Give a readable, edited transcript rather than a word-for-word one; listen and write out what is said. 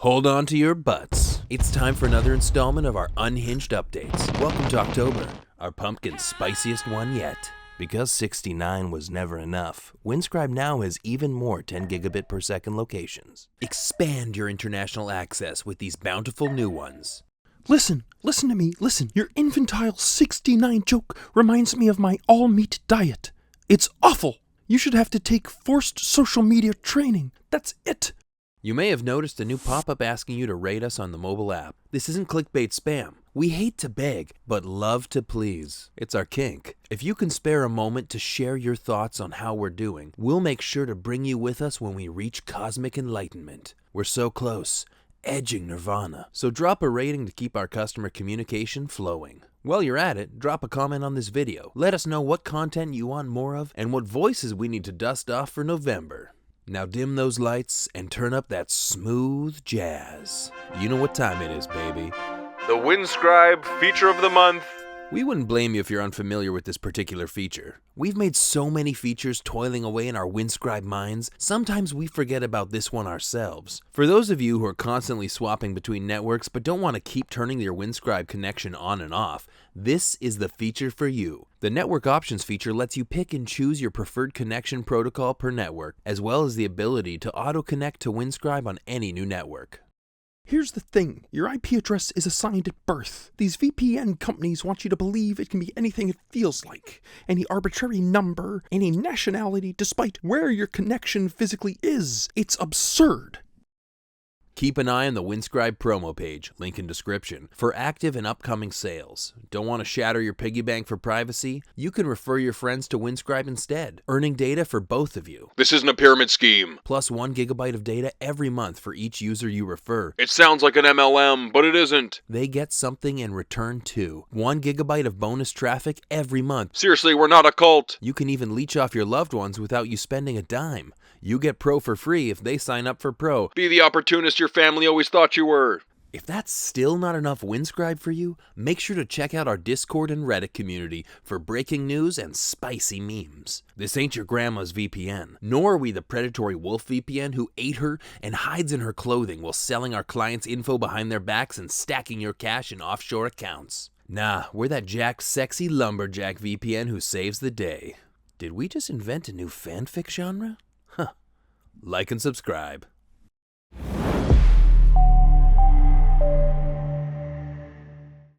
Hold on to your butts. It's time for another installment of our Unhinged Updates. Welcome to October, our pumpkin spiciest one yet. Because 69 was never enough, Windscribe now has even more 10 gigabit per second locations. Expand your international access with these bountiful new ones. Listen to me, listen. Your infantile 69 joke reminds me of my all-meat diet. It's awful. You should have to take forced social media training. That's it. You may have noticed a new pop-up asking you to rate us on the mobile app. This isn't clickbait spam. We hate to beg, but love to please. It's our kink. If you can spare a moment to share your thoughts on how we're doing, we'll make sure to bring you with us when we reach cosmic enlightenment. We're so close, edging nirvana. So drop a rating to keep our customer communication flowing. While you're at it, drop a comment on this video. Let us know what content you want more of and what voices we need to dust off for November. Now dim those lights and turn up that smooth jazz. You know what time it is, baby. The Windscribe Feature of the Month. We wouldn't blame you if you're unfamiliar with this particular feature. We've made so many features toiling away in our Windscribe minds, sometimes we forget about this one ourselves. For those of you who are constantly swapping between networks but don't want to keep turning your Windscribe connection on and off, this is the feature for you. The Network Options feature lets you pick and choose your preferred connection protocol per network, as well as the ability to auto-connect to Windscribe on any new network. Here's the thing. Your IP address is assigned at birth. These VPN companies want you to believe it can be anything it feels like. Any arbitrary number, any nationality, despite where your connection physically is. It's absurd. Keep an eye on the Windscribe promo page, link in description, for active and upcoming sales. Don't want to shatter your piggy bank for privacy? You can refer your friends to Windscribe instead, earning data for both of you. This isn't a pyramid scheme. Plus 1 gigabyte of data every month for each user you refer. It sounds like an MLM, but it isn't. They get something in return too. 1 gigabyte of bonus traffic every month. Seriously, we're not a cult. You can even leech off your loved ones without you spending a dime. You get Pro for free if they sign up for Pro. Be the opportunist your family always thought you were. If that's still not enough Windscribe for you, make sure to check out our Discord and Reddit community for breaking news and spicy memes. This ain't your grandma's VPN, nor are we the predatory wolf VPN who ate her and hides in her clothing while selling our clients' info behind their backs and stacking your cash in offshore accounts. Nah, we're that jacked sexy lumberjack VPN who saves the day. Did we just invent a new fanfic genre? Huh. Like and subscribe.